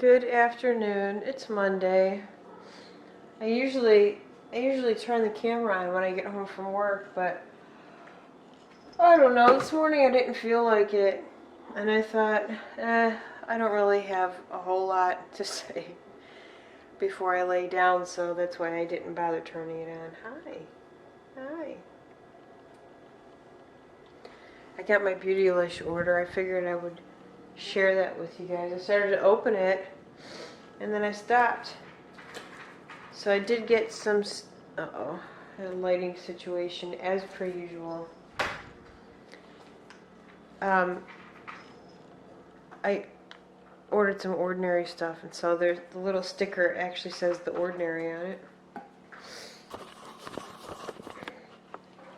Good afternoon. It's Monday. I usually turn the camera on when I get home from work, but I don't know. This morning I didn't feel like it, and I thought, I don't really have a whole lot to say before I lay down, so that's why I didn't bother turning it on. Hi. I got my Beautylish order. I figured I would share that with you guys. I started to open it, and then I stopped. So I did get some, a lighting situation as per usual. I ordered some Ordinary stuff, and so there's the little sticker actually says The Ordinary on it.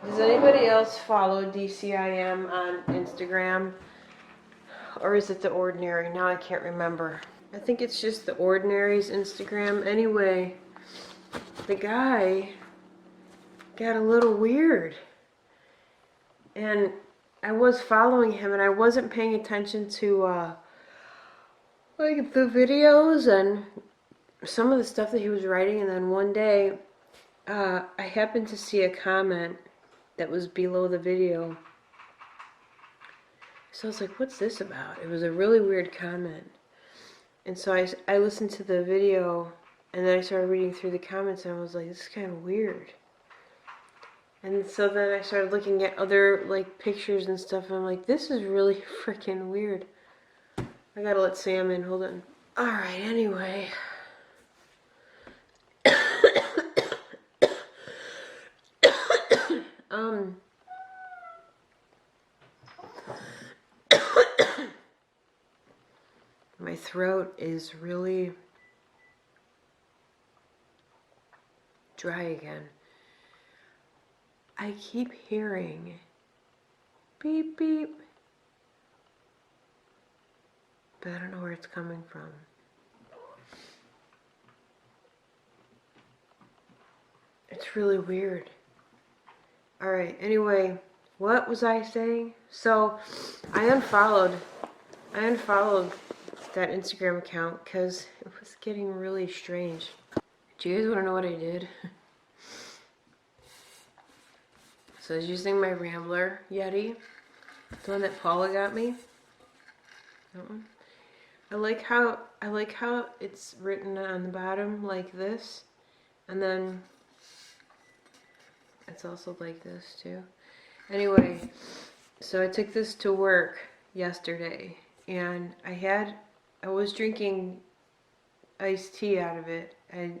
Does anybody else follow DCIM on Instagram? Or is it The Ordinary? Now I can't remember. I think it's just The Ordinary's Instagram. Anyway, the guy got a little weird. And I was following him and I wasn't paying attention to like the videos and some of the stuff that he was writing, and then one day I happened to see a comment that was below the video. So I was like, what's this about? It was a really weird comment. And so I listened to the video, and then I started reading through the comments, and I was like, this is kind of weird. And so then I started looking at other like pictures and stuff, and I'm like, this is really freaking weird. I gotta let Sam in, hold on. Alright, anyway. My throat is really dry again. I keep hearing beep beep, but I don't know where it's coming from. It's really weird. Alright, anyway, what was I saying? So, I unfollowed that Instagram account because it was getting really strange. Do you guys want to know what I did? So I was using my Rambler Yeti, the one that Paula got me. That one. I like how it's written on the bottom like this, and then it's also like this too. Anyway, so I took this to work yesterday, and I was drinking iced tea out of it. I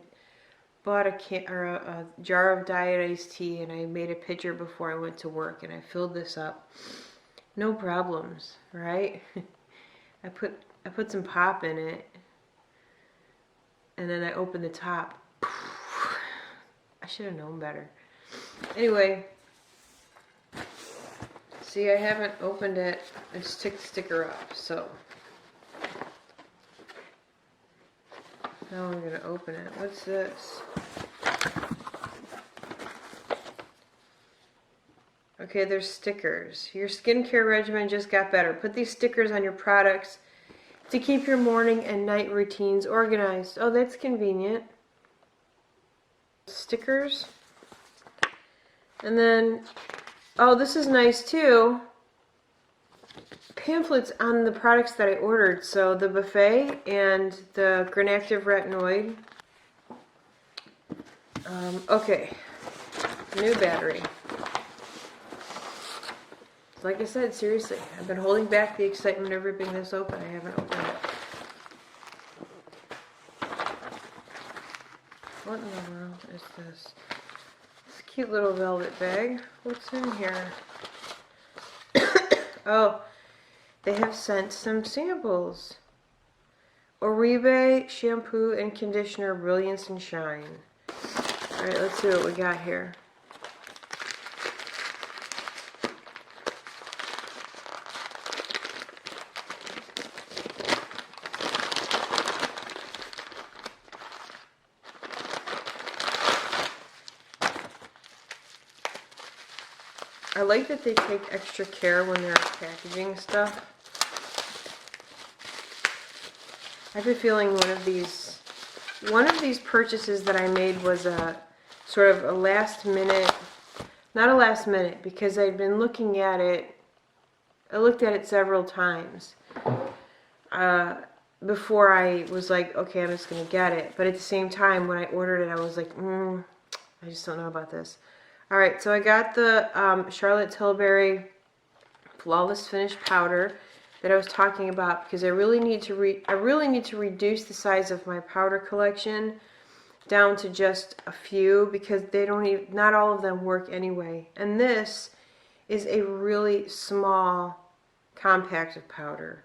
bought a jar of diet iced tea, and I made a pitcher before I went to work, and I filled this up. No problems, right? I put some pop in it, and then I opened the top. I should have known better. Anyway, see, I haven't opened it. I just took the sticker off, so now I'm gonna open it. What's this? Okay, there's stickers. Your skincare regimen just got better. Put these stickers on your products to keep your morning and night routines organized. Oh, that's convenient. Stickers. And then, oh, this is nice too. Pamphlets on the products that I ordered. So the buffet and the Granactive Retinoid. Okay, new battery. Like I said, seriously, I've been holding back the excitement of ripping this open. I haven't opened it. What in the world is this? This cute little velvet bag. What's in here? Oh, they have sent some samples. Oribe shampoo and conditioner, brilliance and shine. Alright, let's see what we got here. I like that they take extra care when they're packaging stuff. I have a feeling one of these purchases that I made was a sort of a last minute, not a last minute, because I'd been looking at it. I looked at it several times before I was like, okay, I'm just gonna get it. But at the same time, when I ordered it, I was like, I just don't know about this. All right, so I got the Charlotte Tilbury Flawless Finish Powder that I was talking about because I really need to reduce the size of my powder collection down to just a few because not all of them work anyway. And this is a really small compacted powder.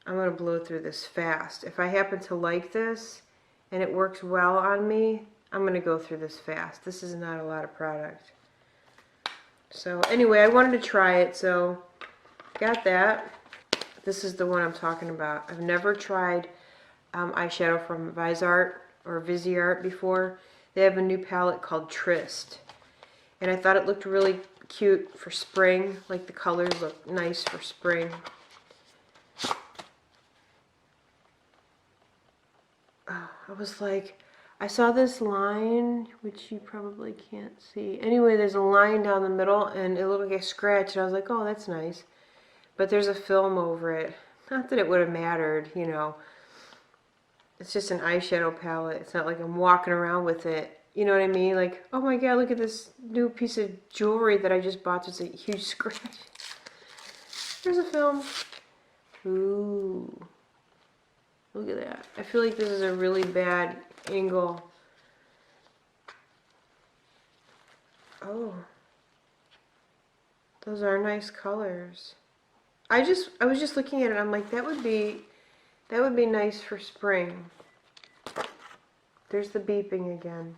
I'm going to blow through this fast. If I happen to like this and it works well on me, I'm going to go through this fast. This is not a lot of product. So anyway, I wanted to try it, so got that. This is the one I'm talking about. I've never tried eyeshadow from Vizart or Viziart before. They have a new palette called Tryst. And I thought it looked really cute for spring. Like the colors look nice for spring. I was like, I saw this line, which you probably can't see. Anyway, there's a line down the middle and it looked like a scratch. And I was like, oh, that's nice. But there's a film over it. Not that it would have mattered, you know. It's just an eyeshadow palette. It's not like I'm walking around with it. You know what I mean? Like, oh my god, look at this new piece of jewelry that I just bought. There's a huge scratch. There's a film. Ooh. Look at that. I feel like this is a really bad angle. Oh. Those are nice colors. I was just looking at it, I'm like, that would be nice for spring. There's the beeping again.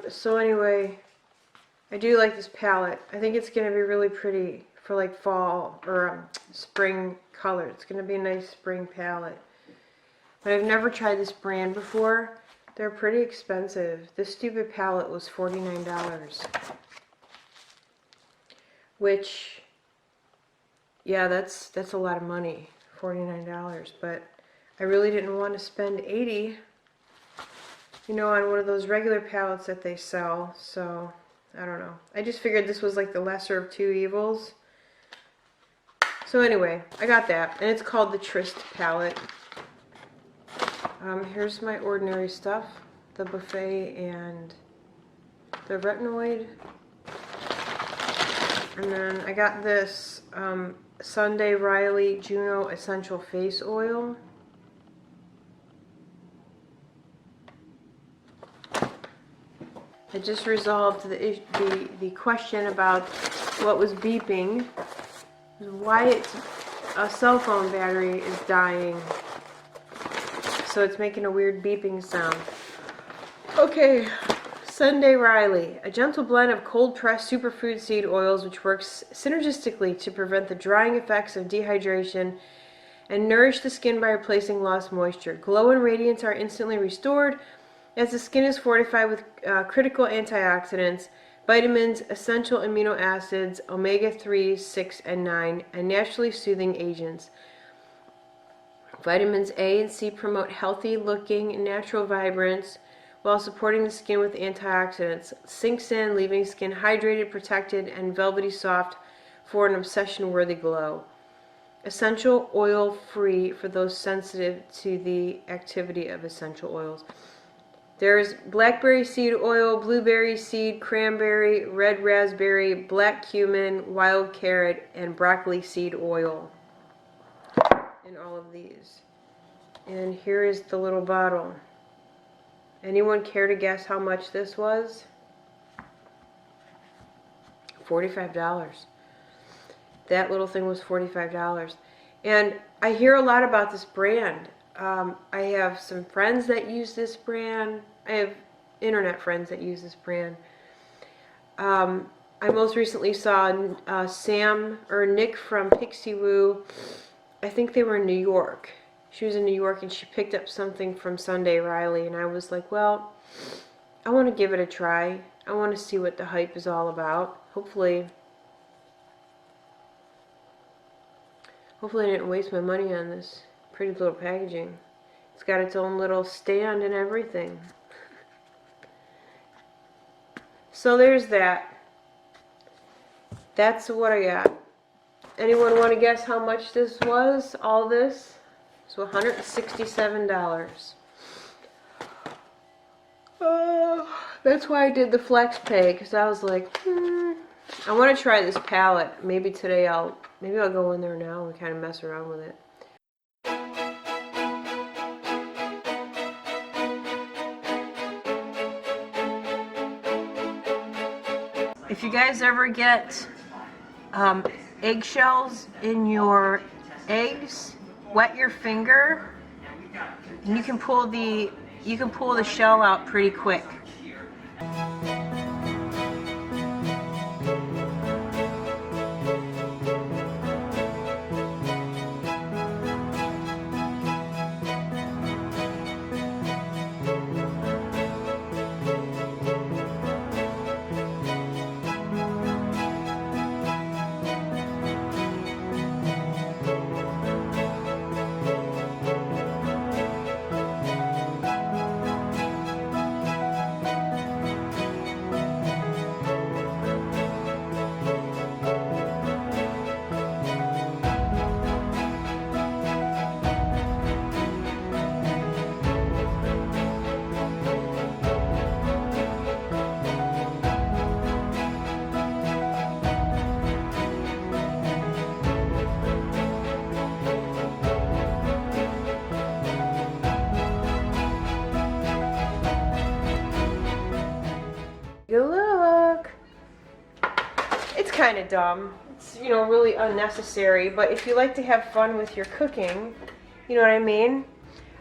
So anyway, I do like this palette. I think it's gonna be really pretty for like fall or spring color. It's gonna be a nice spring palette. But I've never tried this brand before. They're pretty expensive. This stupid palette was $49. Which, yeah, that's a lot of money, $49. But I really didn't want to spend $80, you know, on one of those regular palettes that they sell. So I don't know. I just figured this was like the lesser of two evils. So anyway, I got that, and it's called the Tryst palette. Here's my ordinary stuff, the Buffet and the Retinoid. And then I got this Sunday Riley Juno Essential Face Oil. I just resolved the question about what was beeping, why a cell phone battery is dying. So it's making a weird beeping sound. Okay. Sunday Riley, a gentle blend of cold-pressed superfood seed oils which works synergistically to prevent the drying effects of dehydration and nourish the skin by replacing lost moisture. Glow and radiance are instantly restored as the skin is fortified with critical antioxidants, vitamins, essential amino acids, omega-3, 6, and 9, and naturally soothing agents. Vitamins A and C promote healthy-looking, natural vibrance, while supporting the skin with antioxidants. Sinks in, leaving skin hydrated, protected, and velvety soft for an obsession-worthy glow. Essential oil free for those sensitive to the activity of essential oils. There's blackberry seed oil, blueberry seed, cranberry, red raspberry, black cumin, wild carrot, and broccoli seed oil in all of these. And here is the little bottle. Anyone care to guess how much this was? $45. That little thing was $45. And I hear a lot about this brand. I have some friends that use this brand. I have internet friends that use this brand. I most recently saw Nick from Pixie Woo. I think they were in New York. She was in New York and she picked up something from Sunday Riley, and I was like, well, I want to give it a try. I want to see what the hype is all about. Hopefully Hopefully I didn't waste my money on this pretty little packaging. It's got its own little stand and everything. So there's that. That's what I got. Anyone want to guess how much this was? All this? So $167. That's why I did the flex pay, because I was like, I want to try this palette. Maybe today I'll go in there now and kind of mess around with it. If you guys ever get eggshells in your eggs, wet your finger, and you can pull the shell out pretty quick. Good look. It's kind of dumb. It's, you know, really unnecessary, but if you like to have fun with your cooking, you know what I mean?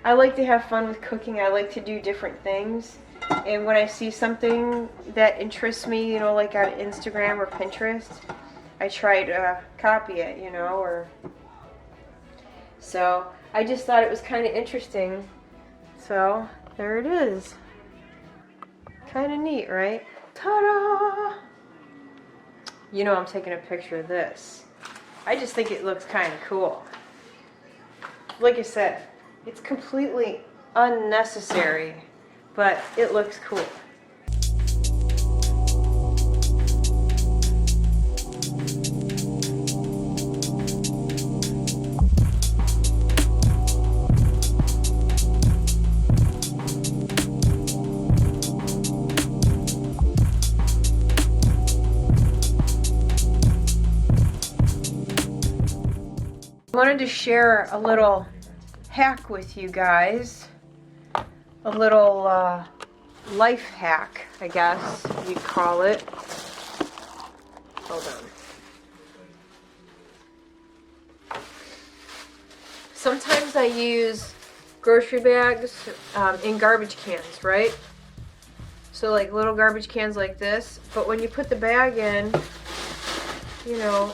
I like to have fun with cooking. I like to do different things. And when I see something that interests me, you know, like on Instagram or Pinterest, I try to copy it, you know, or so I just thought it was kind of interesting. So there it is. Kind of neat, right? Ta-da! You know I'm taking a picture of this. I just think it looks kind of cool. Like I said, it's completely unnecessary, but it looks cool. I wanted to share a little hack with you guys, a little life hack, I guess you'd call it. Hold on. Sometimes I use grocery bags in garbage cans, right? So like little garbage cans like this, but when you put the bag in, you know,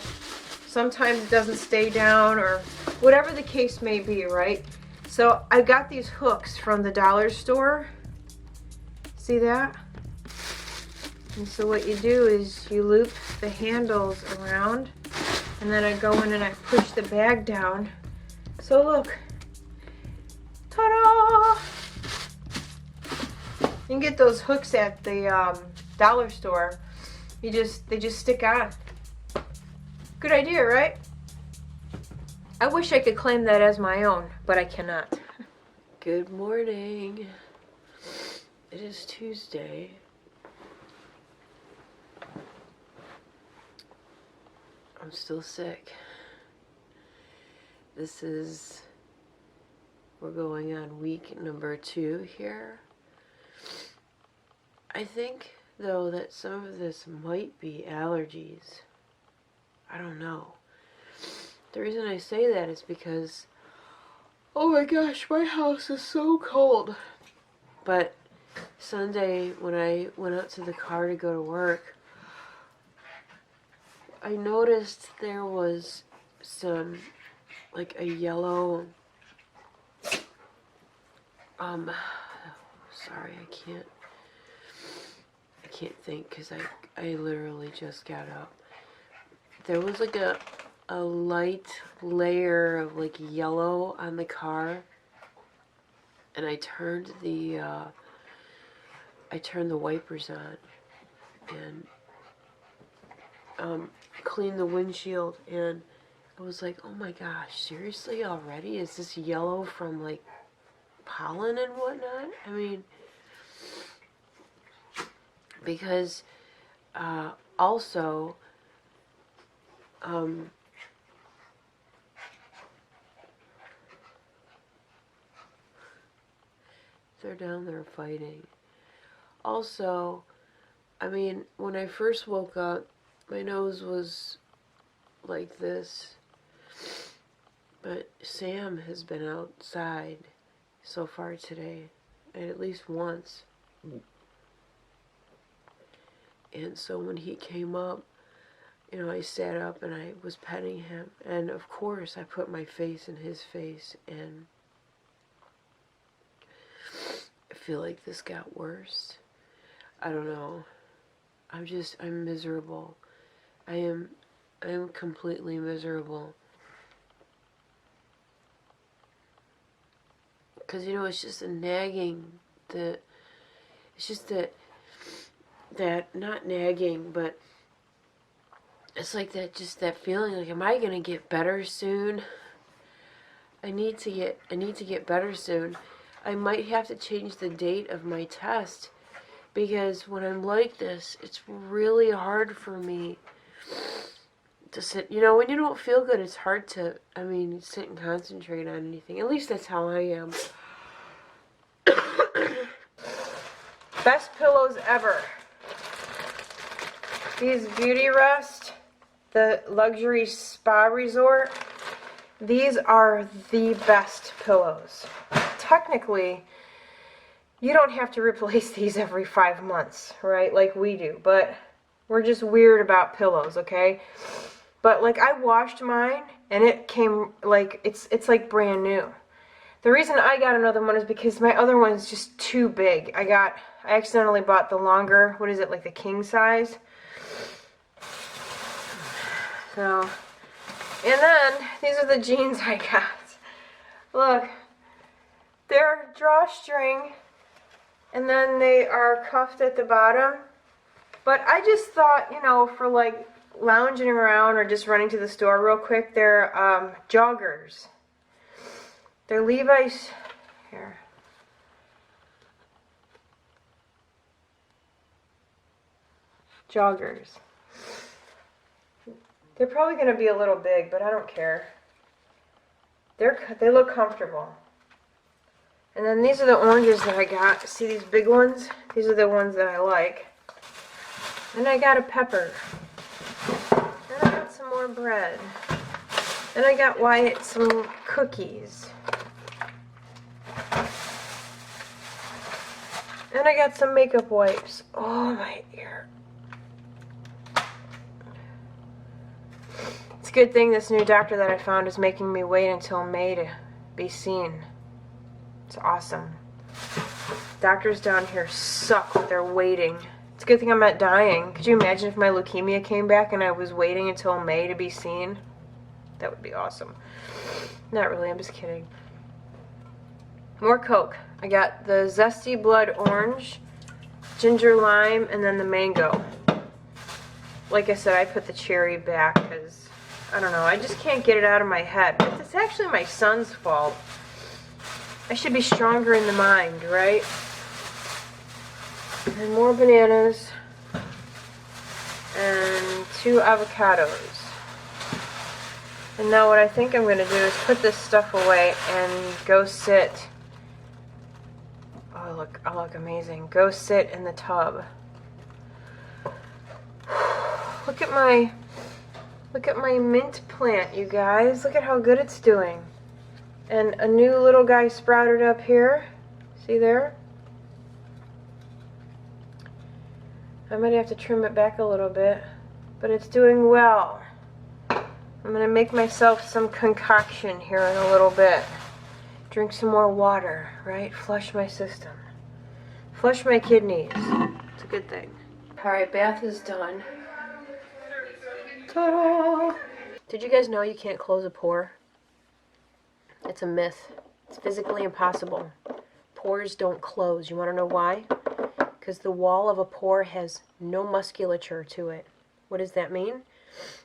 sometimes it doesn't stay down or whatever the case may be, right? So I got these hooks from the dollar store. See that? And so what you do is you loop the handles around and then I go in and I push the bag down. So look. Ta-da! You can get those hooks at the dollar store. They just stick on. Good idea, right? I wish I could claim that as my own, but I cannot. Good morning. It is Tuesday. I'm still sick. We're going on week number 2 here. I think, though, that some of this might be allergies. I don't know. The reason I say that is because, oh my gosh, my house is so cold. But Sunday, when I went out to the car to go to work, I noticed there was some, like a yellow, sorry, I can't think because I literally just got up. There was like a a light layer of like yellow on the car, and I turned the wipers on and cleaned the windshield, and I was like, oh my gosh, seriously already? Is this yellow from like pollen and whatnot? I mean, because also they're down there fighting. Also, I mean, when I first woke up, my nose was like this, but Sam has been outside so far today, at least once. And so when he came up, you know, I sat up and I was petting him, and of course I put my face in his face, and I feel like this got worse. I don't know. I'm miserable. I am completely miserable. Because, you know, it's just a nagging, it's just that, not nagging, but it's like that, just that feeling like, am I going to get better soon? I need to get better soon. I might have to change the date of my test, because when I'm like this, it's really hard for me to sit. You know, when you don't feel good, it's hard to, I mean, sit and concentrate on anything. At least that's how I am. Best pillows ever. These Beauty Rest, the luxury spa resort, these are the best pillows. Technically, you don't have to replace these every 5 months, right? Like we do, but we're just weird about pillows, okay? But like, I washed mine and it came like, it's like brand new. The reason I got another one is because my other one is just too big. I accidentally bought the longer, what is it, like the king size? So, and then, these are the jeans I got. Look, they're drawstring, and then they are cuffed at the bottom. But I just thought, you know, for like lounging around or just running to the store real quick, they're joggers. They're Levi's, here. Joggers. They're probably going to be a little big, but I don't care. They look comfortable. And then these are the oranges that I got. See these big ones? These are the ones that I like. Then I got a pepper. Then I got some more bread. Then I got Wyatt some cookies. And I got some makeup wipes. Oh, my ear. It's a good thing this new doctor that I found is making me wait until May to be seen. It's awesome. Doctors down here suck with their waiting. It's a good thing I'm not dying. Could you imagine if my leukemia came back and I was waiting until May to be seen? That would be awesome. Not really, I'm just kidding. More Coke. I got the Zesty Blood Orange, Ginger Lime, and then the Mango. Like I said, I put the cherry back because, I don't know, I just can't get it out of my head. But it's actually my son's fault. I should be stronger in the mind, right? And more bananas. And 2 avocados. And now what I think I'm going to do is put this stuff away and go sit. Oh, I look amazing. Go sit in the tub. Look at my mint plant, you guys. Look at how good it's doing. And a new little guy sprouted up here. See there? I might have to trim it back a little bit, but it's doing well. I'm going to make myself some concoction here in a little bit. Drink some more water, right? Flush my system. Flush my kidneys. It's a good thing. Alright, bath is done. Ta-da! Did you guys know you can't close a pore? It's a myth. It's physically impossible. Pores don't close. You want to know why? Because the wall of a pore has no musculature to it. What does that mean?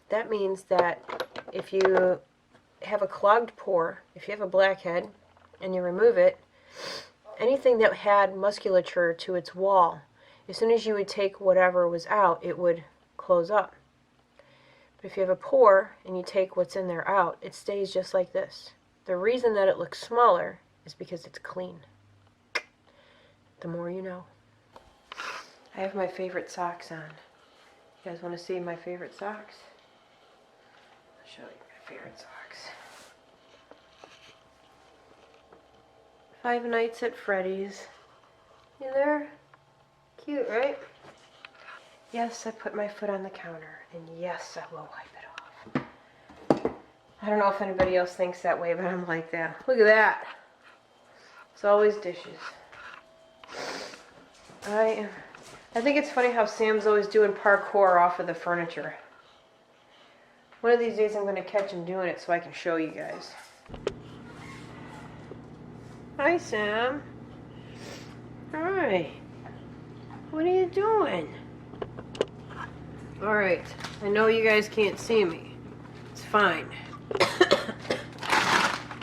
That means that if you have a clogged pore, if you have a blackhead and you remove it, anything that had musculature to its wall, as soon as you would take whatever was out, it would close up. But if you have a pore and you take what's in there out, it stays just like this. The reason that it looks smaller is because it's clean. The more you know. I have my favorite socks on. You guys want to see my favorite socks? I'll show you my favorite socks. Five Nights at Freddy's. You there? Cute, right? Yes, I put my foot on the counter, and yes, I will wipe it off. I don't know if anybody else thinks that way, but I'm like that. Look at that. It's always dishes. I think it's funny how Sam's always doing parkour off of the furniture. One of these days I'm going to catch him doing it so I can show you guys. Hi, Sam. Hi. What are you doing? Alright, I know you guys can't see me. It's fine.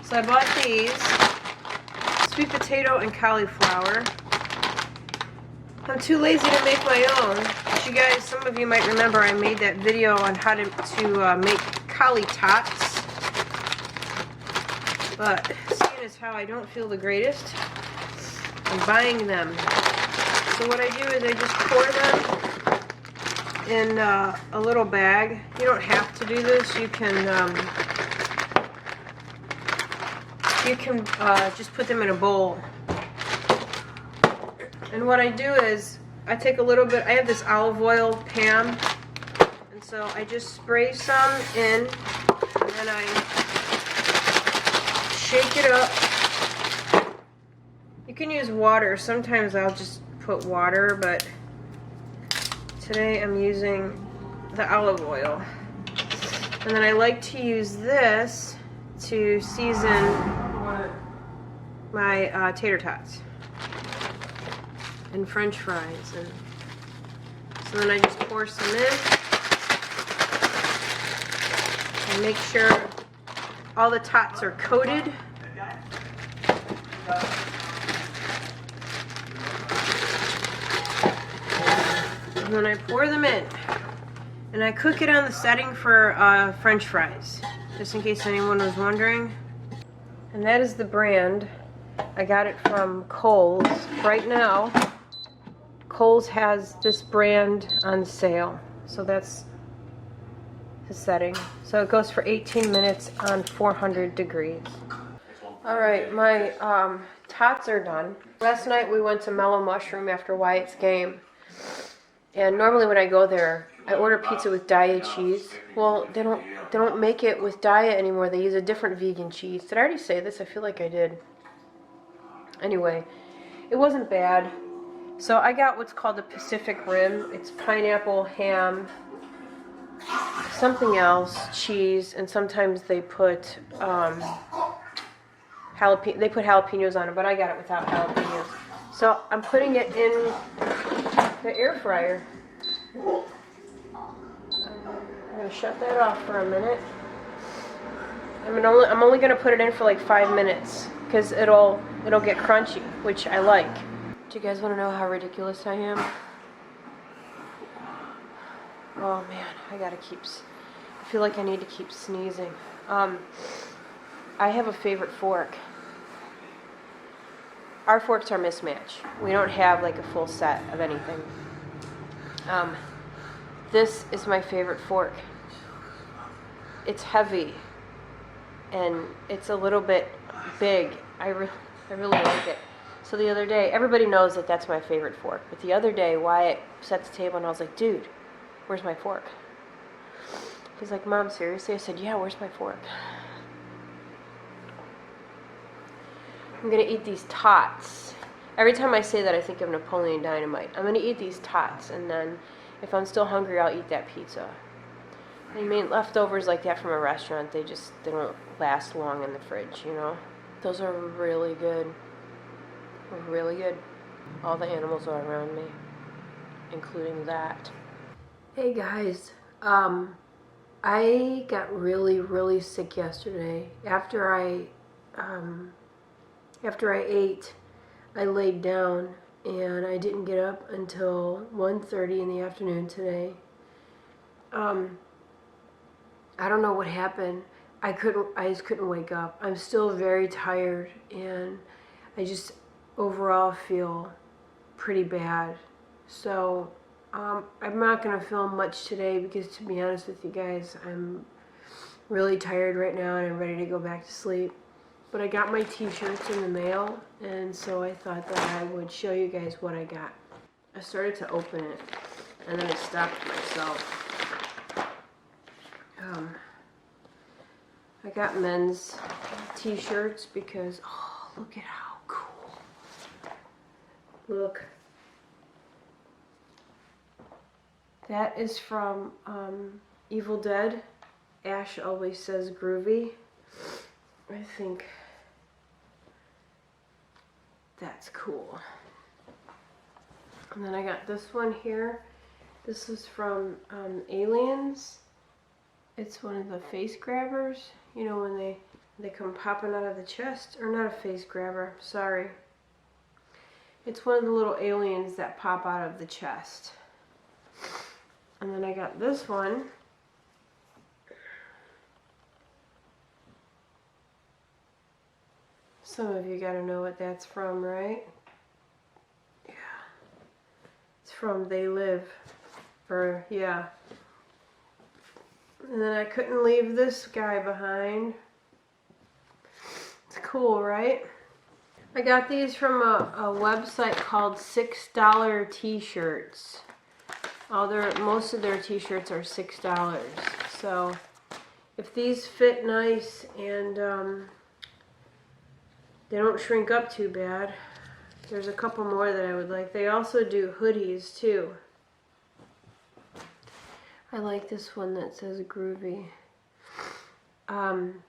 So I bought these. Sweet potato and cauliflower. I'm too lazy to make my own. But you guys, some of you might remember I made that video on how to make cauli tots. But seeing as how I don't feel the greatest, I'm buying them. So what I do is I just pour them in a little bag. You don't have to do this. You can just put them in a bowl. And what I do is I take a little bit. I have this olive oil pan, and so I just spray some in, and then I shake it up. You can use water. Sometimes I'll just put water, but today I'm using the olive oil. And then I like to use this to season my tater tots and French fries. And so then I just pour some in and make sure all the tots are coated. And then I pour them in. And I cook it on the setting for French fries, just in case anyone was wondering. And that is the brand. I got it from Kohl's. Right now, Kohl's has this brand on sale. So that's the setting. So it goes for 18 minutes on 400 degrees. Alright, my tots are done. Last night we went to Mellow Mushroom after Wyatt's game. And normally when I go there, I order pizza with Daiya cheese. Well, they don't make it with Daiya anymore. They use a different vegan cheese. Did I already say this? I feel like I did. Anyway, it wasn't bad. So I got what's called the Pacific Rim. It's pineapple, ham, something else, cheese, and sometimes they put jalapenos on it, but I got it without jalapenos. So I'm putting it in the air fryer. I'm going to shut that off for a minute. I'm only going to put it in for like 5 minutes because it'll get crunchy, which I like. Do you guys want to know how ridiculous I am? Oh man, I feel like I need to keep sneezing. I have a favorite fork. Our forks are mismatched. We don't have like a full set of anything. This is my favorite fork. It's heavy and it's a little bit big. I really like it. So the other day, everybody knows that that's my favorite fork. But the other day, Wyatt set the table and I was like, dude, where's my fork? He's like, Mom, seriously? I said, yeah, where's my fork? I'm going to eat these tots. Every time I say that, I think of Napoleon Dynamite. I'm going to eat these tots, and then if I'm still hungry, I'll eat that pizza. I mean, leftovers like that from a restaurant, they don't last long in the fridge, you know? Those are really good. Really good. All the animals are around me, including that. Hey guys, I got really sick yesterday. After I ate, I laid down and I didn't get up until 1:30 in the afternoon today. I don't know what happened. I just couldn't wake up. I'm still very tired and I just overall feel pretty bad. So I'm not going to film much today because, to be honest with you guys, I'm really tired right now and I'm ready to go back to sleep. But I got my t-shirts in the mail, and so I thought that I would show you guys what I got. I started to open it and then I stopped myself. I got men's t-shirts because, oh, look at how cool. Look. That is from Evil Dead. Ash always says groovy. I think that's cool. And then I got this one here. This is from Aliens. It's one of the face grabbers. You know, when they come popping out of the chest. Or not a face grabber, sorry. It's one of the little aliens that pop out of the chest. And then I got this one. Some of you gotta know what that's from, right? Yeah. It's from They Live. Or, yeah. And then I couldn't leave this guy behind. It's cool, right? I got these from a website called $6 T-shirts. Most of their t-shirts are $6. So if these fit nice and they don't shrink up too bad, there's a couple more that I would like. They also do hoodies too. I like this one that says groovy. I'm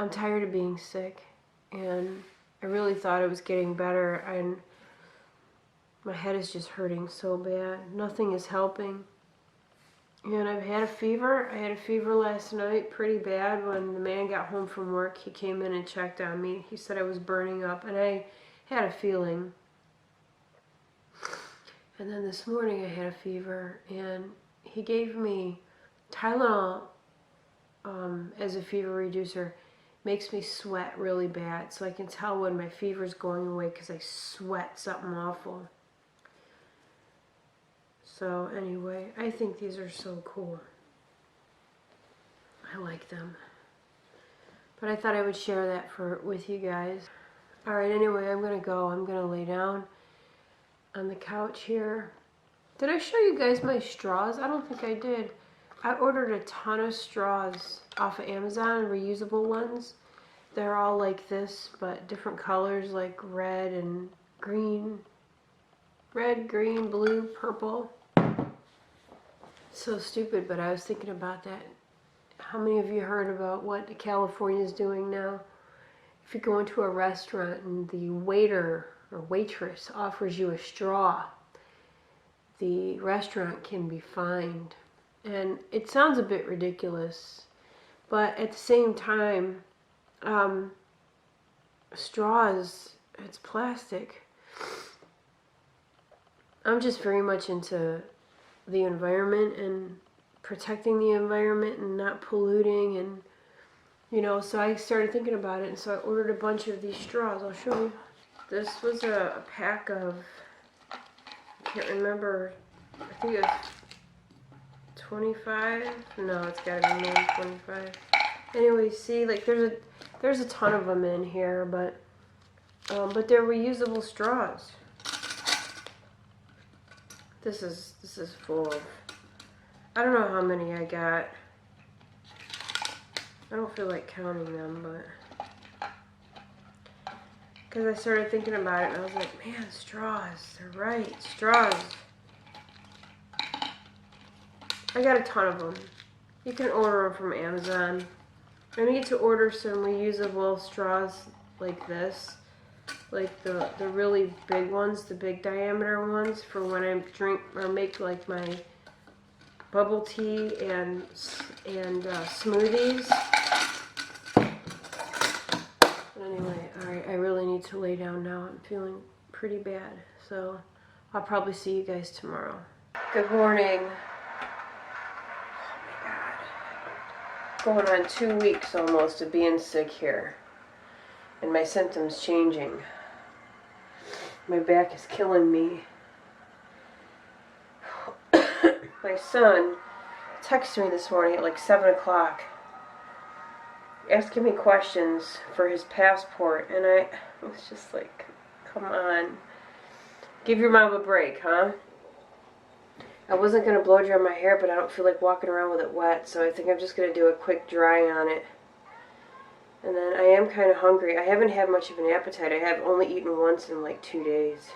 tired of being sick and I really thought it was getting better, and my head is just hurting so bad. Nothing is helping. And I've had a fever. I had a fever last night pretty bad. When the man got home from work, he came in and checked on me. He said I was burning up, and I had a feeling. And then this morning I had a fever, and he gave me Tylenol as a fever reducer. Makes me sweat really bad, so I can tell when my fever's going away because I sweat something awful. So anyway, I think these are so cool. I like them. But I thought I would share that with you guys. Alright, anyway, I'm going to go. I'm going to lay down on the couch here. Did I show you guys my straws? I don't think I did. I ordered a ton of straws off of Amazon, reusable ones. They're all like this, but different colors, like red and green. Red, green, blue, purple. So stupid, but I was thinking about that. How many of you heard about what California is doing now? If you go into a restaurant and the waiter or waitress offers you a straw, the restaurant can be fined. And it sounds a bit ridiculous, but at the same time, straws, it's plastic. I'm just very much into the environment and protecting the environment and not polluting, and you know, so I started thinking about it, and so I ordered a bunch of these straws. I'll show you. This was a pack of, I can't remember, I think it was 25. No, it's gotta be more than 25. Anyway, see, like there's a ton of them in here, but they're reusable straws. This is full of, I don't know how many I got. I don't feel like counting them, but because I started thinking about it and I was like, man, straws, they're right, straws. I got a ton of them. You can order them from Amazon. I need to order some reusable straws like this. Like the really big ones, the big diameter ones for when I drink or make like my bubble tea and smoothies. But anyway, alright, I really need to lay down now. I'm feeling pretty bad. So I'll probably see you guys tomorrow. Good morning. Going on 2 weeks almost of being sick here, and my symptoms changing. My back is killing me. My son texted me this morning at like 7 o'clock asking me questions for his passport, and I was just like, come on, give your mom a break, huh? I wasn't going to blow dry my hair, but I don't feel like walking around with it wet, so I think I'm just going to do a quick dry on it. And then I am kind of hungry. I haven't had much of an appetite. I have only eaten once in like 2 days.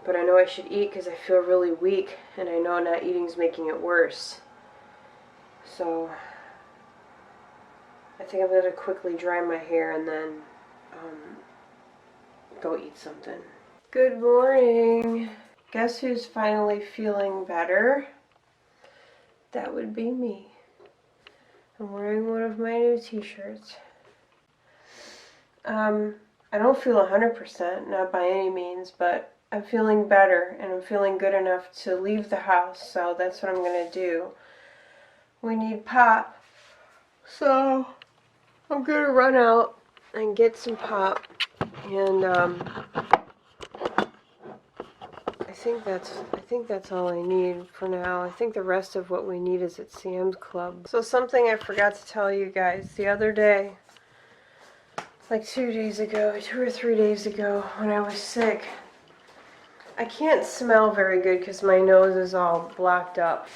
But I know I should eat because I feel really weak, and I know not eating is making it worse. So I think I'm going to quickly dry my hair and then go eat something. Good morning. Guess who's finally feeling better? That would be me. I'm wearing one of my new t-shirts. I don't feel 100%, not by any means, but I'm feeling better and I'm feeling good enough to leave the house, so that's what I'm going to do. We need pop, so I'm going to run out and get some pop, and I think that's all I need for now. I think the rest of what we need is at Sam's Club. So something I forgot to tell you guys the other day, like 2 days ago, 2 or 3 days ago, when I was sick, I can't smell very good because my nose is all blocked up.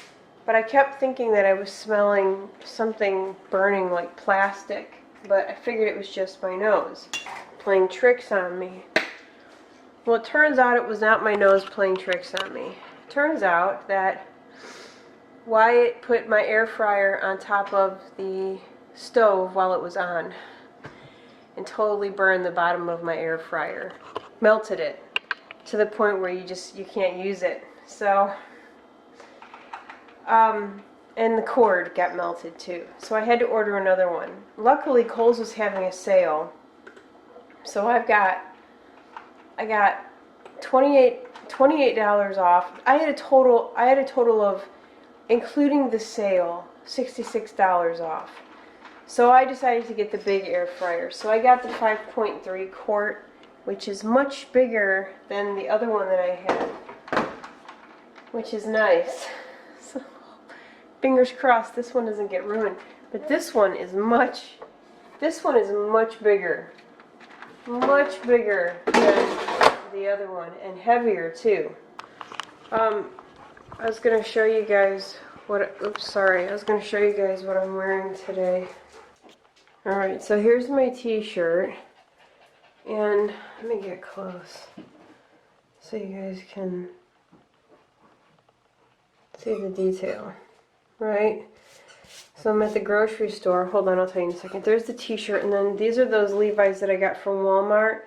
But I kept thinking that I was smelling something burning like plastic, but I figured it was just my nose playing tricks on me. Well, it turns out it was not my nose playing tricks on me. It turns out that Wyatt put my air fryer on top of the stove while it was on and totally burned the bottom of my air fryer. Melted it to the point where you can't use it. So, and the cord got melted too. So I had to order another one. Luckily, Kohl's was having a sale. So I got $28 off. I had a total of, including the sale, $66 off. So I decided to get the big air fryer. So I got the 5.3 quart, which is much bigger than the other one that I had, which is nice. So fingers crossed this one doesn't get ruined. But this one is much bigger. Much bigger than the other one, and heavier too. I was going to show you guys what I'm wearing today. Alright, so here's my t-shirt, and let me get close so you guys can see the detail, right? So I'm at the grocery store. Hold on, I'll tell you in a second. There's the t-shirt, and then these are those Levi's that I got from Walmart.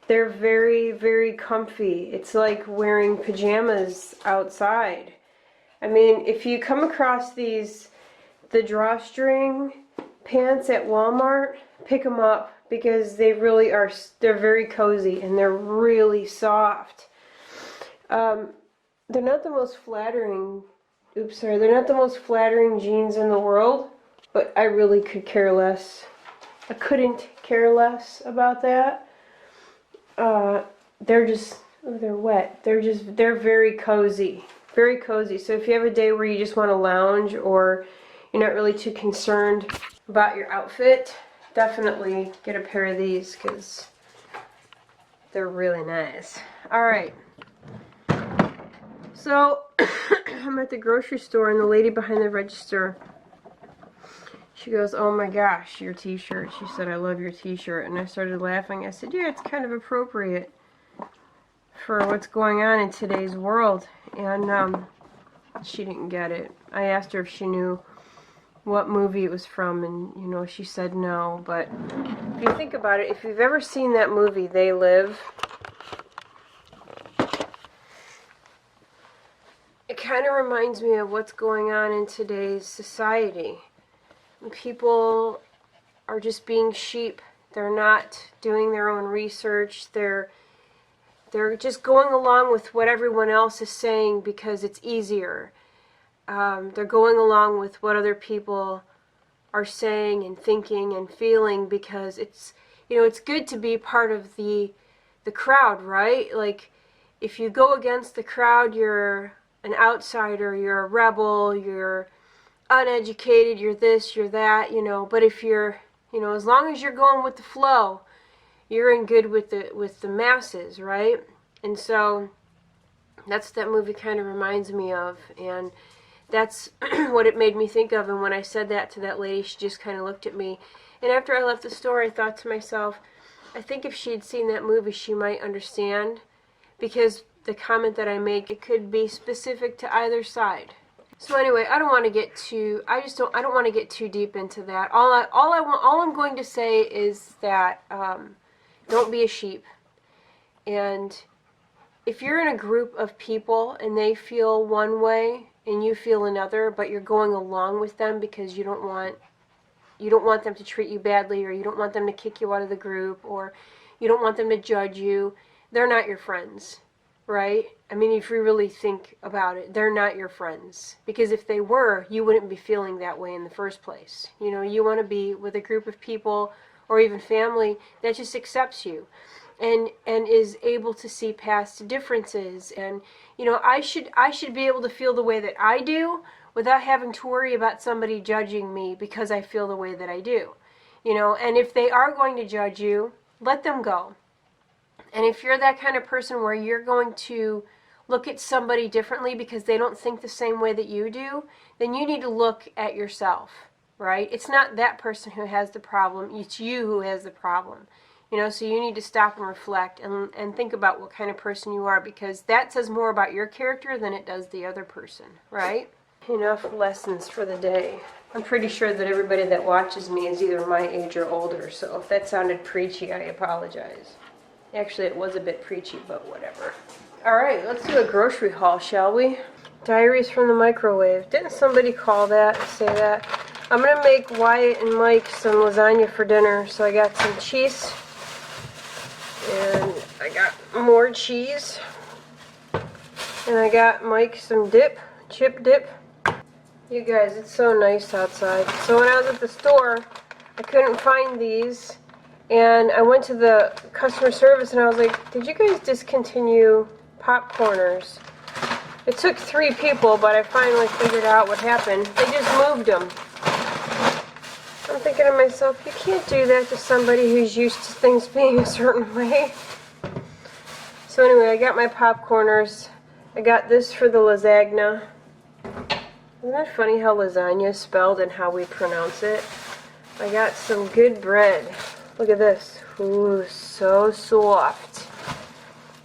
They're very, very comfy. It's like wearing pajamas outside. I mean, if you come across the drawstring pants at Walmart, pick them up because they really are, they're very cozy and they're really soft. They're not the most flattering, they're not the most flattering jeans in the world, but I really could care less. I couldn't care less about that. They're wet. They're very cozy. Very cozy. So if you have a day where you just want to lounge or you're not really too concerned about your outfit, definitely get a pair of these because they're really nice. Alright. So, I'm at the grocery store and the lady behind the register, she goes, "Oh my gosh, your t-shirt." She said, "I love your t-shirt." And I started laughing. I said, "Yeah, it's kind of appropriate for what's going on in today's world." And She didn't get it. I asked her if she knew what movie it was from, and you know, she said no. But if you think about it, if you've ever seen that movie, They Live, it kind of reminds me of what's going on in today's society. People are just being sheep. They're not doing their own research. They're just going along with what everyone else is saying because it's easier. They're going along with what other people are saying and thinking and feeling because it's, you know, it's good to be part of the crowd, right? Like, if you go against the crowd, you're an outsider, you're a rebel, you're uneducated, you're this, you're that, you know. But if you're, you know, as long as you're going with the flow, you're in good with the masses, right? And so that's what that movie kind of reminds me of, and that's what it made me think of. And when I said that to that lady, she just kind of looked at me. And after I left the store, I thought to myself, I think if she had seen that movie, she might understand, because the comment that I make, it could be specific to either side. So anyway, I don't want to get too, I don't want to get too deep into that. All I'm going to say is that don't be a sheep. And if you're in a group of people and they feel one way and you feel another, but you're going along with them because you don't want them to treat you badly, or you don't want them to kick you out of the group, or you don't want them to judge you, they're not your friends, right? I mean, if you really think about it, they're not your friends. Because if they were, you wouldn't be feeling that way in the first place. You know, you want to be with a group of people or even family that just accepts you and is able to see past differences. And, you know, I should be able to feel the way that I do without having to worry about somebody judging me because I feel the way that I do. You know, and if they are going to judge you, let them go. And if you're that kind of person where you're going to look at somebody differently because they don't think the same way that you do, then you need to look at yourself, right? It's not that person who has the problem, it's you who has the problem. You know, so you need to stop and reflect and think about what kind of person you are, because that says more about your character than it does the other person, right? Enough lessons for the day. I'm pretty sure that everybody that watches me is either my age or older, so if that sounded preachy, I apologize. Actually, it was a bit preachy, but whatever. Alright, let's do a grocery haul, shall we? Diaries from the microwave. Didn't somebody call that, say that? I'm going to make Wyatt and Mike some lasagna for dinner, so I got some cheese. And I got more cheese. And I got Mike some dip, chip dip. You guys, it's so nice outside. So when I was at the store, I couldn't find these. And I went to the customer service and I was like, did you guys discontinue popcorners? It took 3 people, but I finally figured out what happened. They just moved them. I'm thinking to myself, you can't do that to somebody who's used to things being a certain way. So anyway, I got my popcorners. I got this for the lasagna. Isn't that funny how lasagna is spelled and how we pronounce it? I got some good bread. Look at this. Ooh, so soft.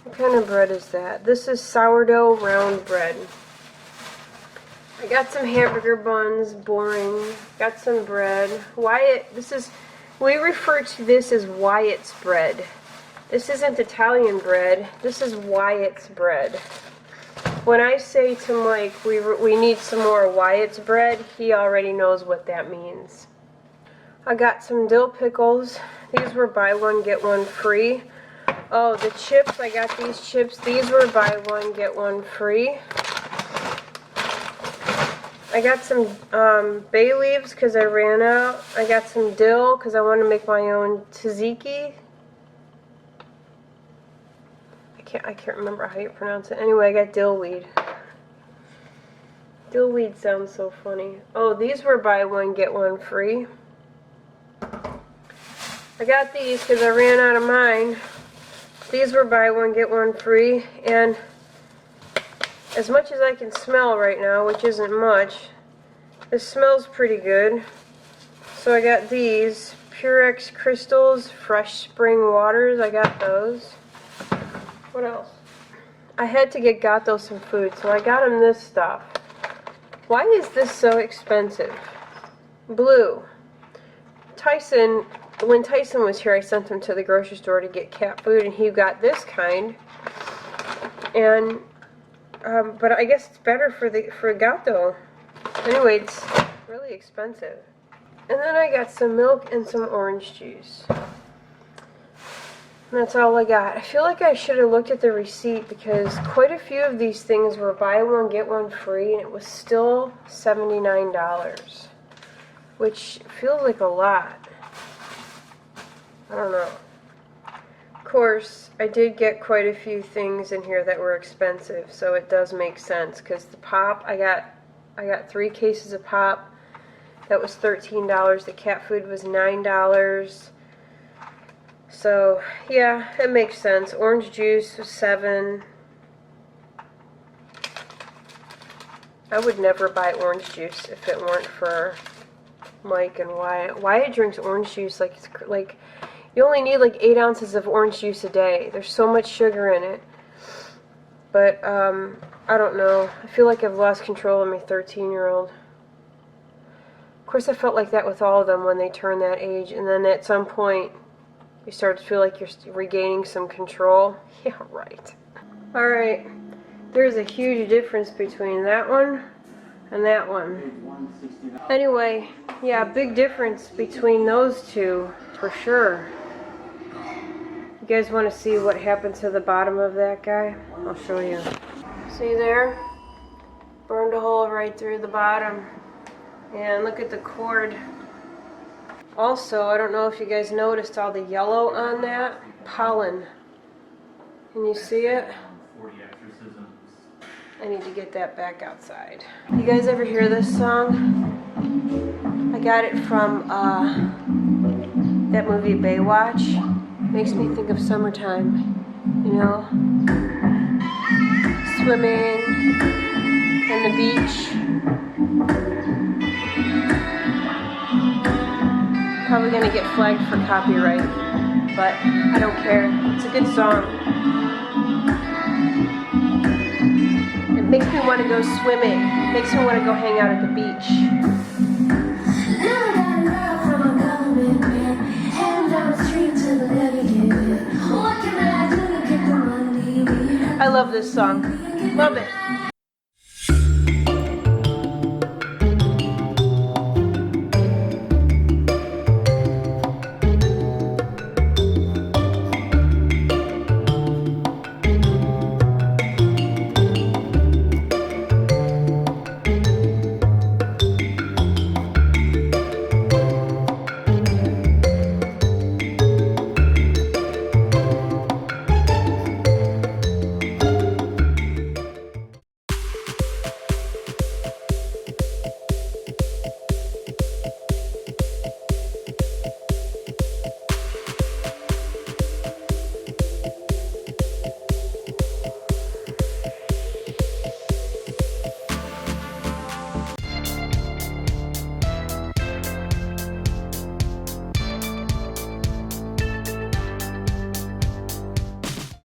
What kind of bread is that? This is sourdough round bread. I got some hamburger buns, boring. Got some bread. Wyatt, we refer to this as Wyatt's bread. This isn't Italian bread. This is Wyatt's bread. When I say to Mike, we need some more Wyatt's bread, he already knows what that means. I got some dill pickles. These were buy one, get one free. Oh, the chips, I got these chips. These were buy one, get one free. I got some bay leaves because I ran out. I got some dill because I want to make my own tzatziki. I can't remember how you pronounce it. Anyway, I got dillweed. Dillweed sounds so funny. Oh, these were buy one, get one free. I got these because I ran out of mine. These were buy one, get one free. And as much as I can smell right now, which isn't much, this smells pretty good. So I got these Purex crystals, fresh spring waters. I got those. What else? I had to get Gato some food, so I got him this stuff. Why is this so expensive? Blue. Tyson, when Tyson was here, I sent him to the grocery store to get cat food, and he got this kind. And, but I guess it's better for Gato. Anyway, it's really expensive. And then I got some milk and some orange juice. And that's all I got. I feel like I should have looked at the receipt because quite a few of these things were buy one, get one free, and it was still $79, which feels like a lot. I don't know. Of course, I did get quite a few things in here that were expensive, so it does make sense because the pop, I got 3 cases of pop. That was $13. The cat food was $9. So, yeah, it makes sense. Orange juice was $7. I would never buy orange juice if it weren't for Mike and Wyatt. Wyatt drinks orange juice like you only need like 8 ounces of orange juice a day. There's so much sugar in it. But, I don't know. I feel like I've lost control of my 13-year-old. Of course, I felt like that with all of them when they turn that age. And then at some point, you start to feel like you're regaining some control. Yeah, right. Alright, there's a huge difference between that one and that one. Anyway, yeah, big difference between those two, for sure. You guys want to see what happened to the bottom of that guy? I'll show you. See there? Burned a hole right through the bottom. And look at the cord. Also, I don't know if you guys noticed all the yellow on that. Pollen. Can you see it? I need to get that back outside. You guys ever hear this song? I got it from that movie Baywatch. Makes me think of summertime. You know? Swimming and the beach. Probably gonna get flagged for copyright, but I don't care. It's a good song. It makes me want to go swimming. It makes me want to go hang out at the beach. I love this song. Love it.